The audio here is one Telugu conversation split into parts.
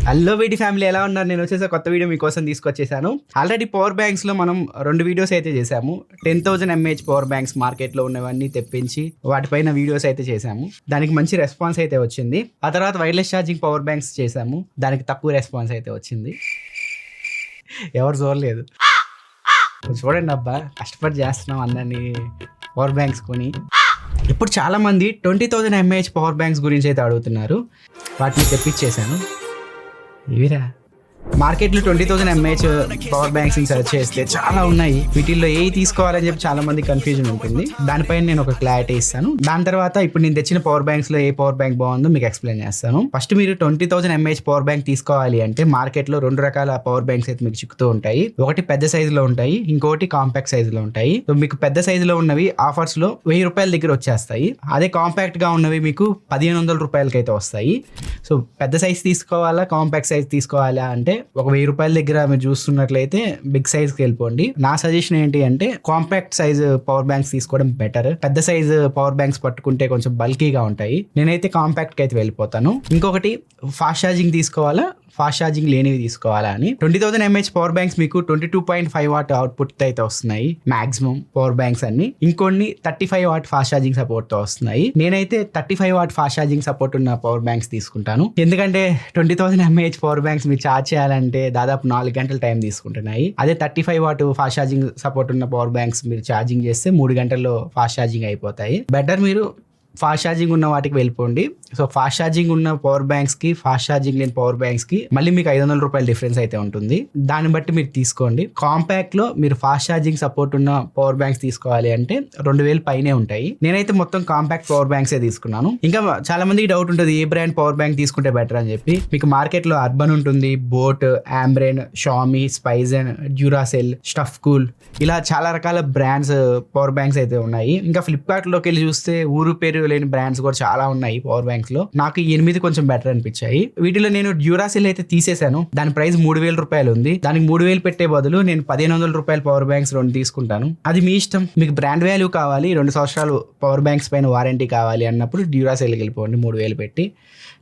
హలో వీడి ఫ్యామిలీ, ఎలా ఉన్నారు? నేను వచ్చేసి కొత్త వీడియో మీకోసం తీసుకొచ్చేసాను. ఆల్రెడీ పవర్ బ్యాంక్స్ లో మనం 2 వీడియోస్ అయితే చేసాము. 10,000 mAh పవర్ బ్యాంక్స్ మార్కెట్ లో ఉన్నవన్నీ తెప్పించి వాటిపైన వీడియోస్ అయితే చేసాము. దానికి మంచి రెస్పాన్స్ అయితే వచ్చింది. ఆ తర్వాత వైర్లెస్ ఛార్జింగ్ పవర్ బ్యాంక్స్ చేసాము. దానికి తక్కువ రెస్పాన్స్ అయితే వచ్చింది. ఎవరు చూడలేదు. చూడండి అబ్బా, కష్టపడి చేస్తున్నాం అందరినీ పవర్ బ్యాంక్స్ కొని. ఇప్పుడు చాలా మంది 20,000 mAh పవర్ బ్యాంక్స్ గురించి అయితే అడుగుతున్నారు. వాటిని తెప్పించేశాను. ఇవిరా మార్కెట్లో 20,000 mAh పవర్ బ్యాంక్స్ సెర్చ్ చేస్తే చాలా ఉన్నాయి. వీటిల్లో ఏ తీసుకోవాలని చెప్పి చాలా మంది కన్ఫ్యూజన్ ఉంటుంది. దానిపైన నేను ఒక క్లారిటీ ఇస్తాను. దాని తర్వాత ఇప్పుడు నేను తెచ్చిన పవర్ బ్యాంక్స్ లో ఏ పవర్ బ్యాంక్ బాగుందో మీకు ఎక్స్ప్లెయిన్ చేస్తాను. ఫస్ట్ మీరు 20,000 mAh పవర్ బ్యాంక్ తీసుకోవాలి అంటే మార్కెట్ లో 2 రకాల పవర్ బ్యాంక్స్ అయితే మీకు చిక్కుతూ ఉంటాయి. ఒకటి పెద్ద సైజులో ఉంటాయి, ఇంకోటి కాంపాక్ట్ సైజులో ఉంటాయి. సో మీకు పెద్ద సైజులో ఉన్నవి ఆఫర్స్ లో 1,000 రూపాయల దగ్గర వచ్చేస్తాయి. అదే కాంపాక్ట్ గా ఉన్నవి మీకు 1,500 రూపాయలకి అయితే వస్తాయి. సో పెద్ద సైజ్ తీసుకోవాలా, కాంపాక్ట్ సైజ్ తీసుకోవాలా అంటే ఒక 1,000 రూపాయల దగ్గర మీరు చూస్తున్నట్లయితే బిగ్ సైజ్ కి వెళ్ళిపోండి. నా సజెషన్ ఏంటి అంటే కాంపాక్ట్ సైజ్ పవర్ బ్యాంక్స్ తీసుకోవడం బెటర్. పెద్ద సైజ్ పవర్ బ్యాంక్స్ పట్టుకుంటే కొంచెం బల్కీగా ఉంటాయి. నేనైతే కాంపాక్ట్ కి అయితే వెళ్ళిపోతాను. ఇంకొకటి ఫాస్ట్ ఛార్జింగ్ తీసుకోవాలా, ఫాస్ట్ ఛార్జింగ్ లేనివి తీసుకోవాలా అని 20,000 mAh పవర్ బ్యాంక్స్ మీకు 22.5 వాట్ అవుట్పుట్ అయితే వస్తున్నాయి మాక్సిమం పవర్ బ్యాంక్స్ అన్ని. ఇంకొన్ని 35 వాట్ ఫాస్ట్ ఛార్జింగ్ సపోర్ట్ తో వస్తున్నాయి. నేనైతే 35 వాట్ ఫాస్ట్ ఛార్జింగ్ సపోర్ట్ ఉన్న పవర్ బ్యాంక్స్ తీసుకుంటాను. ఎందుకంటే 20,000 mAh పవర్ బ్యాంక్స్ మీరు ఛార్జ్ చేయాలంటే దాదాపు 4 గంటల టైం తీసుకుంటున్నాయి. అదే 35 వాట్ ఫాస్ట్ ఛార్జింగ్ సపోర్ట్ ఉన్న పవర్ బ్యాంక్స్ మీరు ఛార్జింగ్ చేస్తే 3 గంటల్లో ఫాస్ట్ ఛార్జింగ్ అయిపోతాయి. బెటర్ మీరు ఫాస్ట్ ఛార్జింగ్ ఉన్న వాటికి వెళ్ళిపోండి. సో ఫాస్ట్ ఛార్జింగ్ ఉన్న పవర్ బ్యాంక్స్ కి ఫాస్ట్ ఛార్జింగ్ లేని పవర్ బ్యాంక్స్ కి మళ్ళీ మీకు 500 రూపాయల డిఫరెన్స్ అయితే ఉంటుంది. దాన్ని బట్టి మీరు తీసుకోండి. కాంపాక్ట్ లో మీరు ఫాస్ట్ ఛార్జింగ్ సపోర్ట్ ఉన్న పవర్ బ్యాంక్స్ తీసుకోవాలి అంటే 2,000 పైనే ఉంటాయి. నేనైతే మొత్తం కాంపాక్ట్ పవర్ బ్యాంక్స్ తీసుకున్నాను. ఇంకా చాలా మందికి డౌట్ ఉంటుంది ఏ బ్రాండ్ పవర్ బ్యాంక్ తీసుకుంటే బెటర్ అని చెప్పి. మీకు మార్కెట్ లో అర్బన్ ఉంటుంది, boAt, Ambrane, Xiaomi, Spigen, Duracell, Stuffcool, ఇలా చాలా రకాల బ్రాండ్స్ పవర్ బ్యాంక్స్ అయితే ఉన్నాయి. ఇంకా ఫ్లిప్కార్ట్ లోకి వెళ్ళి చూస్తే ఊరు పేరు లేని బ్రాండ్స్ కూడా చాలా ఉన్నాయి పవర్ బ్యాంక్స్ లో. నాకు 8 కొంచెం బెటర్ అనిపించాయి. వీటిలో నేను డ్యూరాసెల్ అయితే తీసేశాను. దాని ప్రైస్ 3,000 రూపాయలు ఉంది. దానికి 3,000 పెట్టే బదులు నేను 1,500 రూపాయల పవర్ బ్యాంక్స్ 2 తీసుకుంటాను. అది మీ ఇష్టం. మీకు బ్రాండ్ వాల్యూ కావాలి, 2 సంవత్సరాలు పవర్ బ్యాంక్స్ పైన వారంటీ కావాలి అన్నప్పుడు డ్యూరాసెల్కి వెళ్ళిపోండి 3,000 పెట్టి.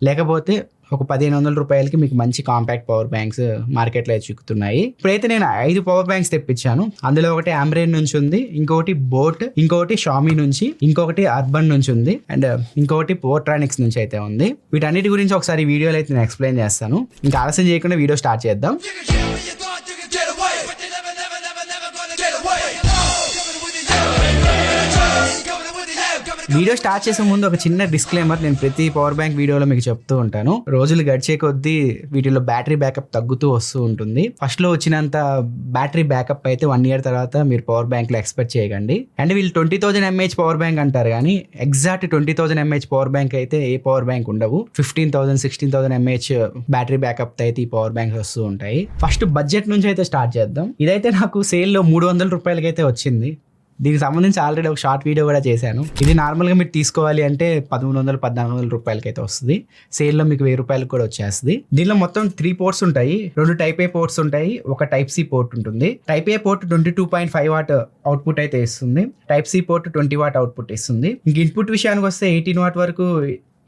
లేకపోతే ఒక 1,500 రూపాయలకి మీకు మంచి కాంపాక్ట్ పవర్ బ్యాంక్స్ మార్కెట్లో చిక్కుతున్నాయి. ఇప్పుడైతే నేను 5 పవర్ బ్యాంక్స్ తెప్పించాను. అందులో ఒకటి ఆంబ్రెన్ నుంచి ఉంది, ఇంకొకటి బోట్, ఇంకొకటి షామీ నుంచి, ఇంకొకటి అర్బన్ నుంచి ఉంది, అండ్ ఇంకొకటి పోర్ట్రానిక్స్ నుంచి అయితే ఉంది. వీటన్నిటి గురించి ఒకసారి వీడియోలో అయితే నేను ఎక్స్ప్లెయిన్ చేస్తాను. ఇంకా ఆలస్యం చేయకుండా వీడియో స్టార్ట్ చేద్దాం. వీడియో స్టార్ట్ చేసే ముందు ఒక చిన్న డిస్క్లైమర్ నేను ప్రతి పవర్ బ్యాంక్ వీడియోలో మీకు చెప్తూ ఉంటాను. రోజులు గడిచే కొద్దీ వీటిలో బ్యాటరీ బ్యాకప్ తగ్గుతూ వస్తూ ఉంటుంది. ఫస్ట్ లో వచ్చినంత బ్యాటరీ బ్యాకప్ అయితే 1 year తర్వాత మీరు పవర్ బ్యాంక్ లో ఎక్స్పెక్ట్ చేయకండి. అండ్ వీళ్ళు 20,000 mAh పవర్ బ్యాంక్ అంటారు కానీ ఎగ్జాక్ట్ 20,000 mAh పవర్ బ్యాంక్ అయితే ఏ పవర్ బ్యాంక్ ఉండవు. 15,000, 16,000 mAh బ్యాటరీ బ్యాకప్ అయితే ఈ పవర్ బ్యాంక్స్ వస్తూ ఉంటాయి. ఫస్ట్ బడ్జెట్ నుంచి అయితే స్టార్ట్ చేద్దాం. ఇదైతే నాకు సేల్ లో 300 రూపాయలకి అయితే వచ్చింది. దీనికి సంబంధించి ఆల్రెడీ ఒక షార్ట్ వీడియో కూడా చేశాను. ఇది నార్మల్గా మీరు తీసుకోవాలి అంటే 1,300, 1,400 రూపాయలకి అయితే వస్తుంది. సేల్లో మీకు 1,000 రూపాయలకు కూడా వచ్చేస్తుంది. దీనిలో మొత్తం 3 పోర్ట్స్ ఉంటాయి. 2 టైప్ ఏ పోర్ట్స్ ఉంటాయి, ఒక టైప్ సి పోర్ట్ ఉంటుంది. Type A port 22.5 watt output అయితే ఇస్తుంది. టైప్ సి పోర్ట్ 20 వాట్ అవుట్పుట్ ఇస్తుంది. ఇంక ఇన్పుట్ విషయానికి వస్తే 18 వాట్ వరకు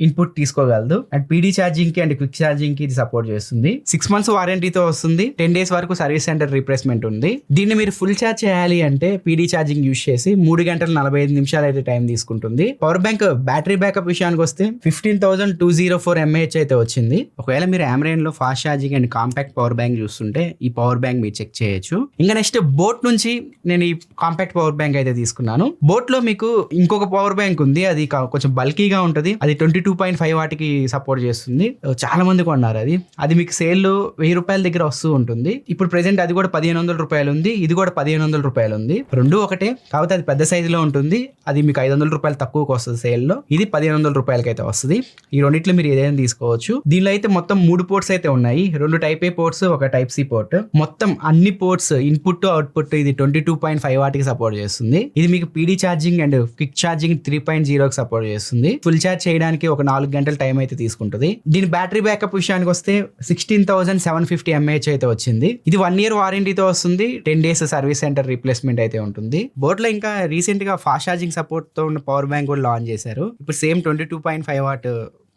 ఇన్పుట్ తీసుకోగలదు. అండ్ పీడీ ఛార్జింగ్ కి అండ్ క్విక్ ఛార్జింగ్ కి ఇది సపోర్ట్ చేస్తుంది. 6 months వారంటీతో వస్తుంది. 10 days వరకు సర్వీస్ సెంటర్ రీప్లేస్మెంట్ ఉంది. దీన్ని మీరు ఫుల్ ఛార్జ్ చేయాలి అంటే పీడీ ఛార్జింగ్ యూజ్ చేసి 3 గంటల 45 నిమిషాలు అయితే టైం తీసుకుంటుంది. పవర్ బ్యాంక్ బ్యాటరీ బ్యాకప్ విషయానికి వస్తే 15,204 mAh అయితే వచ్చింది. ఒకవేళ మీరు ఆంబ్రెన్ లో fast charging and compact power bank చూస్తుంటే ఈ పవర్ బ్యాంక్ మీరు చెక్ చేయొచ్చు. ఇంకా నెక్స్ట్ బోట్ నుంచి నేను ఈ కాంపాక్ట్ పవర్ బ్యాంక్ అయితే తీసుకున్నాను. బోట్ లో మీకు ఇంకొక పవర్ బ్యాంక్ ఉంది. అది కొంచెం బల్కీగా ఉంటుంది. అది 22.5 వాటికి సపోర్ట్ చేస్తుంది. చాలా మంది కొన్నారు. అది మీకు సేల్ 1,000 రూపాయల దగ్గర వస్తూ ఉంటుంది. ఇప్పుడు ప్రెసెంట్ అది కూడా 1,500 రూపాయలు ఉంది. ఇది కూడా 1,500 రూపాయలు ఉంది. రెండు ఒకటే, కాకపోతే అది పెద్ద సైజులో ఉంటుంది. అది మీకు 500 రూపాయలు తక్కువకి వస్తుంది సేల్లో. ఇది 1,500 రూపాయలకి అయితే వస్తుంది. ఈ రెండిట్లో మీరు ఏదైనా తీసుకోవచ్చు. దీనిలో అయితే మొత్తం 3 పోర్ట్స్ అయితే ఉన్నాయి. 2 టైప్ ఏ పోర్ట్స్, ఒక టైప్ సి పోర్ట్. మొత్తం అన్ని పోర్ట్స్ ఇన్పుట్ అవుట్పుట్ ఇది 22.5 వాటికి సపోర్ట్ చేస్తుంది. ఇది మీకు PD charging and quick charging 3.0కి సపోర్ట్ చేస్తుంది. ఫుల్ ఛార్జ్ చేయడానికి ఒక 4 గంటల టైం అయితే తీసుకుంటుంది. దీని బ్యాటరీ బ్యాకప్ విషయానికి వస్తే 16,750 mAh అయితే వచ్చింది. ఇది 1 year వారంటీతో వస్తుంది. 10 days సర్వీస్ సెంటర్ రీప్లేస్మెంట్ అయితే ఉంటుంది. బోట్ లో ఇంకా రీసెంట్ గా ఫాస్ట్ ఛార్జింగ్ సపోర్ట్ తో ఉన్న పవర్ బ్యాంక్ కూడా లాంచ్ చేశారు. ఇప్పుడు సేమ్ 22.5 వాట్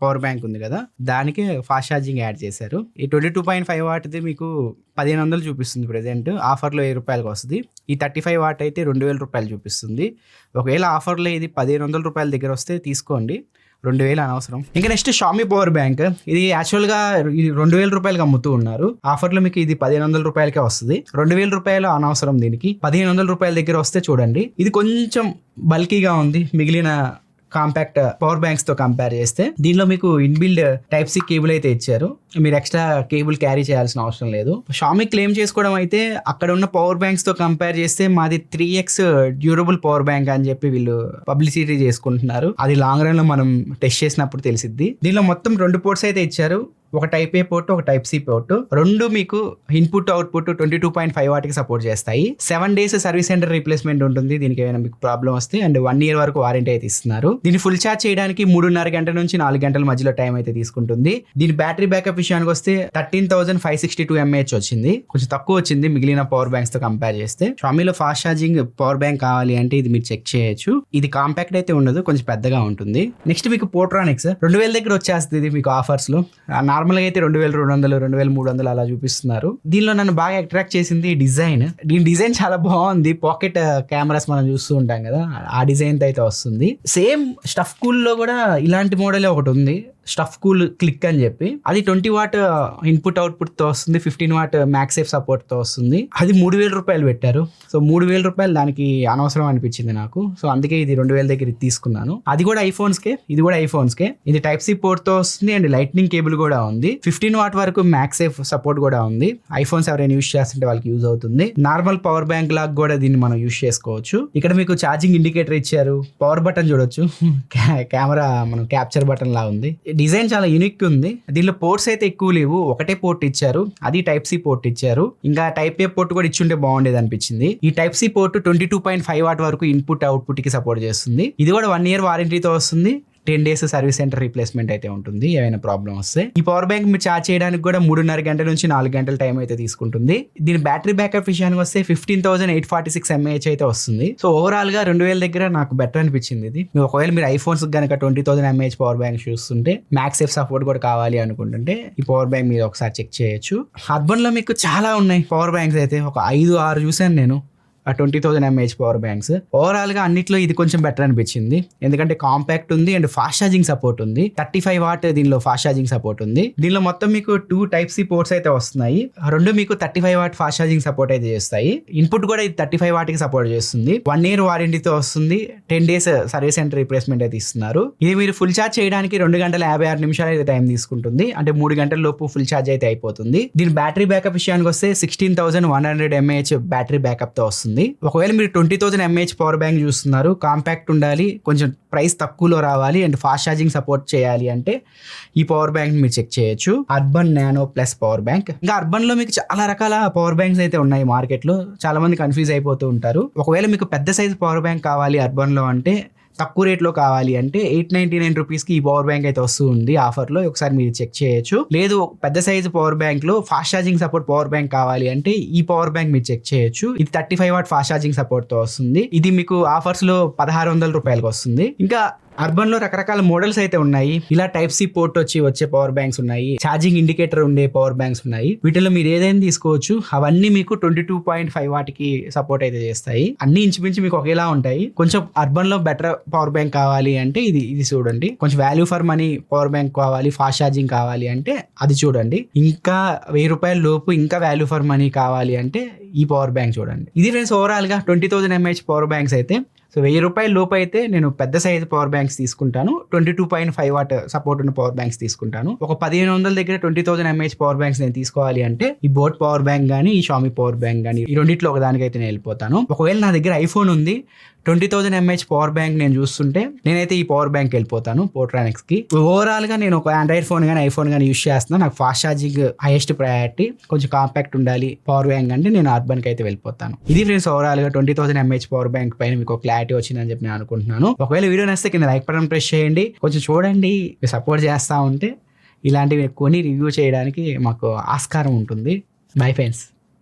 పవర్ బ్యాంక్ ఉంది కదా, దానికి ఫాస్ట్ ఛార్జింగ్ యాడ్ చేశారు. ఈ 22.5 వాట్ది మీకు 1500 చూపిస్తుంది ప్రెసెంట్, ఆఫర్లో 1000 రూపాయలకి వస్తుంది. ఈ 35 వాట్ అయితే 2000 రూపాయలు చూపిస్తుంది. ఒకవేళ ఆఫర్లో ఇది 1500 రూపాయల దగ్గర వస్తే తీసుకోండి, 2000 అనవసరం. ఇంకా నెక్స్ట్ షామీ పవర్ బ్యాంక్. ఇది యాక్చువల్గా 2000 రూపాయలకి అమ్ముతూ ఉన్నారు, ఆఫర్లో మీకు ఇది 1500 రూపాయలకే వస్తుంది. 2000 రూపాయలు అనవసరం, దీనికి 1500 రూపాయల దగ్గర వస్తే చూడండి. ఇది కొంచెం బల్కీగా ఉంది మిగిలిన కాంపాక్ట్ పవర్ బ్యాంక్స్ తో కంపేర్ చేస్తే. దీనిలో మీకు ఇన్బిల్డ్ టైప్ సి కేబుల్ అయితే ఇచ్చారు, మీరు ఎక్స్ట్రా కేబుల్ క్యారీ చేయాల్సిన అవసరం లేదు. షామీ క్లెయిమ్ చేసుకోవడం అయితే అక్కడ ఉన్న పవర్ బ్యాంక్స్ తో కంపేర్ చేస్తే మాది 3x డ్యూరబుల్ పవర్ బ్యాంక్ అని చెప్పి వీళ్ళు పబ్లిసిటీ చేసుకుంటున్నారు. అది లాంగ్ రన్ లో మనం టెస్ట్ చేసినప్పుడు తెలిసిద్ది. దీనిలో మొత్తం 2 పోర్ట్స్ అయితే ఇచ్చారు, ఒక టైప్ ఏ పోర్ట్, ఒక టైప్ సి పోర్ట్. రెండు మీకు ఇన్పుట్ అవుట్పుట్ 22.5 వాట్కి సపోర్ట్ చేస్తాయి. 7 days సర్వీస్ సెంటర్ రీప్లేస్మెంట్ ఉంటుంది దీనికి ఏమైనా మీకు ప్రాబ్లం వస్తే, అండ్ 1 year వరకు వారంటీ అయితే ఇస్తున్నారు. దీన్ని ఫుల్ ఛార్జ్ చేయడానికి 3.5 గంటల నుంచి 4 గంటల మధ్యలో టైం అయితే తీసుకుంటుంది. దీని బ్యాటరీ బ్యాకప్ విషయానికి వస్తే 13,562 mAh వచ్చింది, కొంచెం తక్కువ వచ్చింది మిగిలిన పవర్ బ్యాంక్స్ తో కంపేర్ చేస్తే. షామీలో ఫాస్ట్ ఛార్జింగ్ పవర్ బ్యాంక్ కావాలి అంటే ఇది మీరు చెక్ చేయొచ్చు. ఇది కాంపాక్ట్ అయితే ఉండదు, కొంచెం పెద్దగా ఉంటుంది. నెక్స్ట్ మీకు పోర్ట్రానిక్స్ 2000 దగ్గర వచ్చేస్తుంది ఇది మీకు ఆఫర్స్ లో. నార్మల్గా అయితే 2200, 2300 అలా చూపిస్తున్నారు. దీనిలో నన్ను బాగా అట్రాక్ట్ చేసింది డిజైన్. దీని డిజైన్ చాలా బాగుంది, పాకెట్ కెమెరాస్ మనం చూస్తూ ఉంటాం కదా, ఆ డిజైన్ అయితే వస్తుంది. సేమ్ స్టఫ్ కూల్ లో కూడా ఇలాంటి మోడలే ఒకటి ఉంది, స్టఫ్ కూల్ క్లిక్ అని చెప్పి. అది 20 వాట్ ఇన్పుట్ అవుట్పుట్ తో వస్తుంది, 15 వాట్ మ్యాక్సేఫ్ సపోర్ట్ తో వస్తుంది. అది 3000 రూపాయలు పెట్టారు. సో 3000 రూపాయలు దానికి అనవసరం అనిపించింది నాకు, సో అందుకే ఇది 2000 దగ్గర తీసుకున్నాను. అది కూడా ఐఫోన్స్ కే, ఇది కూడా ఐఫోన్స్ కే. ఇది టైప్ సి పోర్ట్ తో వస్తుంది అండ్ లైట్నింగ్ కేబుల్ కూడా ఉంది. 15 వాట్ వరకు మ్యాక్సేఫ్ సపోర్ట్ కూడా ఉంది. ఐఫోన్స్ ఎవరైనా యూస్ చేస్తుంటే వాళ్ళకి యూజ్ అవుతుంది. నార్మల్ పవర్ బ్యాంక్ లాగా కూడా దీన్ని మనం యూస్ చేసుకోవచ్చు. ఇక్కడ మీకు ఛార్జింగ్ ఇండికేటర్ ఇచ్చారు, పవర్ బటన్ చూడొచ్చు, కెమెరా మనం క్యాప్చర్ బటన్ లా ఉంది. డిజైన్ చాలా యూనిక్ ఉంది. దీనిలో పోర్ట్స్ అయితే ఎక్కువ లేవు, ఒకటే పోర్ట్ ఇచ్చారు, అది టైప్ సి పోర్ట్ ఇచ్చారు. ఇంకా టైప్ ఏ పోర్ట్ కూడా ఇచ్చుంటే బాగుండేది అనిపించింది. ఈ టైప్ సి పోర్ట్ 22.5 వాట్ వరకు ఇన్పుట్ అవుట్పుట్ కి సపోర్ట్ చేస్తుంది. ఇది కూడా 1 year వారంటీతో వస్తుంది. 10 days సర్వీస్ సెంటర్ రీప్లేస్మెంట్ అయితే ఉంటుంది ఏమైనా ప్రాబ్లం వస్తే. ఈ పవర్ బ్యాంక్ మీరు ఛార్జ్ చేయడానికి కూడా 3.5 గంటల నుంచి 4 గంటల టైం అయితే తీసుకుంటుంది. దీని బ్యాటరీ బ్యాకప్ విషయానికి వస్తే 15,846 mAh అయితే వస్తుంది. సో ఓవరాల్ గా 2000 దగ్గర నాకు బెటర్ అనిపించింది ఇది. ఒకవేళ మీరు ఐఫోన్స్ కనుక 20,000 mAh పవర్ బ్యాంక్ చూస్తుంటే, మ్యాక్సేఫ్ సపోర్ట్ కూడా కావాలి అనుకుంటుంటే ఈ పవర్ బ్యాంక్ మీరు ఒకసారి చెక్ చేయొచ్చు. అర్బన్ లో మీకు చాలా ఉన్నాయి పవర్ బ్యాంక్స్ అయితే, ఒక 5-6 చూసాను నేను 20,000 mAh పవర్ బ్యాంక్స్. ఓవరాల్ గా అన్నిట్లో ఇది కొంచెం బెటర్ అనిపించింది, ఎందుకంటే కాంపాక్ట్ ఉంది అండ్ ఫాస్ట్ ఛార్జింగ్ సపోర్ట్ ఉంది. 35 వాట్ దీనిలో ఫాస్ట్ ఛార్జింగ్ సపోర్ట్ ఉంది. దీనిలో మొత్తం మీకు 2 టైప్ సి పోర్ట్స్ అయితే వస్తున్నాయి, రెండు మీకు 35 వాట్ ఫాస్ట్ ఛార్జింగ్ సపోర్ట్ అయితే చేస్తాయి. ఇన్పుట్ కూడా ఇది 35 వాట్ కి సపోర్ట్ చేస్తుంది. 1 year వారంటీతో వస్తుంది. 10 days సర్వీస్ సెంటర్ రీప్లేస్మెంట్ అయితే ఇస్తున్నారు. ఇది మీరు ఫుల్ ఛార్జ్ చేయడానికి 2 గంటల 56 నిమిషాలు అయితే టైం తీసుకుంటుంది, అంటే 3 గంటల లోపు ఫుల్ ఛార్జ్ అయితే అయిపోతుంది. దీని బ్యాటరీ బ్యాకప్ విషయానికి వస్తే 16,100 mAh బ్యాటరీ బ్యాకప్ తో వస్తుంది. ఒకవేళ మీరు 20,000 mAh పవర్ బ్యాంక్ చూస్తున్నారు, కాంపాక్ట్ ఉండాలి, కొంచెం ప్రైస్ తక్కువలో రావాలి అండ్ ఫాస్ట్ ఛార్జింగ్ సపోర్ట్ చేయాలి అంటే ఈ పవర్ బ్యాంక్ మీరు చెక్ చేయొచ్చు. Urban nano plus power bank. ఇంకా అర్బన్ లో మీకు చాలా రకాల పవర్ బ్యాంక్స్ అయితే ఉన్నాయి మార్కెట్ లో, చాలా మంది కన్ఫ్యూజ్ అయిపోతూ ఉంటారు. ఒకవేళ మీకు పెద్ద సైజ్ పవర్ బ్యాంక్ కావాలి అర్బన్ లో అంటే, తక్కువ రేట్లో కావాలి అంటే 899 రూపీస్కి ఈ పవర్ బ్యాంక్ అయితే వస్తూ ఉంది ఆఫర్లో, ఒకసారి మీరు చెక్ చేయొచ్చు. లేదు పెద్ద సైజు పవర్ బ్యాంక్లో fast charging support power bank కావాలి అంటే ఈ పవర్ బ్యాంక్ మీరు చెక్ చేయొచ్చు. ఇది 35 వాట్ ఫాస్ట్ ఛార్జింగ్ సపోర్ట్తో వస్తుంది. ఇది మీకు ఆఫర్స్లో 1600 రూపాయలకు వస్తుంది. ఇంకా అర్బన్ లో రకరకాల మోడల్స్ అయితే ఉన్నాయి. ఇలా టైప్ సి పోర్ట్ వచ్చే పవర్ బ్యాంక్స్ ఉన్నాయి, ఛార్జింగ్ ఇండికేటర్ ఉండే పవర్ బ్యాంక్స్ ఉన్నాయి. వీటిలో మీరు ఏదైనా తీసుకోవచ్చు. అవన్నీ మీకు 22.5 వాట్కి సపోర్ట్ అయితే చేస్తాయి. అన్ని ఇంచుమించు మీకు ఒకేలా ఉంటాయి. కొంచెం అర్బన్ లో బెటర్ పవర్ బ్యాంక్ కావాలి అంటే ఇది చూడండి. కొంచెం value for money power bank కావాలి, ఫాస్ట్ ఛార్జింగ్ కావాలి అంటే అది చూడండి. ఇంకా 1000 రూపాయల లోపు ఇంకా వాల్యూ ఫర్ మనీ కావాలి అంటే ఈ పవర్ బ్యాంక్ చూడండి. ఇది ఫ్రెండ్స్ ఓవరాల్ గా 20,000 mAh పవర్ బ్యాంక్స్ అయితే. సో 1000 రూపాయల లోపు అయితే నేను పెద్ద సైజు పవర్ బ్యాంక్స్ తీసుకుంటాను, 22.5 వాట్ సపోర్ట్ ఉన్న పవర్ బ్యాంక్స్ తీసుకుంటాను. ఒక 1500 దగ్గర 20,000 mAh పవర్ బ్యాంక్స్ నేను తీసుకోవాలి అంటే ఈ బోట్ పవర్ బ్యాంక్ కానీ ఈ షామీ పవర్ బ్యాంక్ కానీ ఈ రెండిట్లో ఒక దానికైతే నేను వెళ్ళిపోతాను. ఒకవేళ నా దగ్గర ఐఫోన్ ఉంది, 20,000 mAh పవర్ బ్యాంక్ నేను చూస్తుంటే నేనైతే ఈ పవర్ బ్యాంక్ వెళ్ళిపోతాను పోర్ట్రానిక్స్ కి. ఓవరాల్ గా నేను ఒక ఆండ్రాయిడ్ ఫోన్ కానీ ఐఫోన్ కానీ యూస్ చేస్తున్నాను. నాకు ఫాస్ట్ ఛార్జింగ్ హైయెస్ట్ ప్రయారిటీ, కొంచెం కాంపాక్ట్ ఉండాలి పవర్ బ్యాంక్ అంటే నేను అర్బన్ కి అయితే వెళ్ళిపోతాను. ఇది ఫ్రెండ్స్ ఓవరాల్ గా 20,000 mAh పవర్ బ్యాంక్ పైన మీకు క్లారిటీ వచ్చిందని చెప్పి నేను అనుకుంటున్నాను. ఒకవేళ వీడియో నచ్చితే కింద లైక్ బటన్ ప్రెస్ చేయండి, కొంచెం చూడండి, సపోర్ట్ చేస్తా ఉంటే ఇలాంటివి కొని రివ్యూ చేయడానికి మాకు ఆస్కారం ఉంటుంది. Bye friends.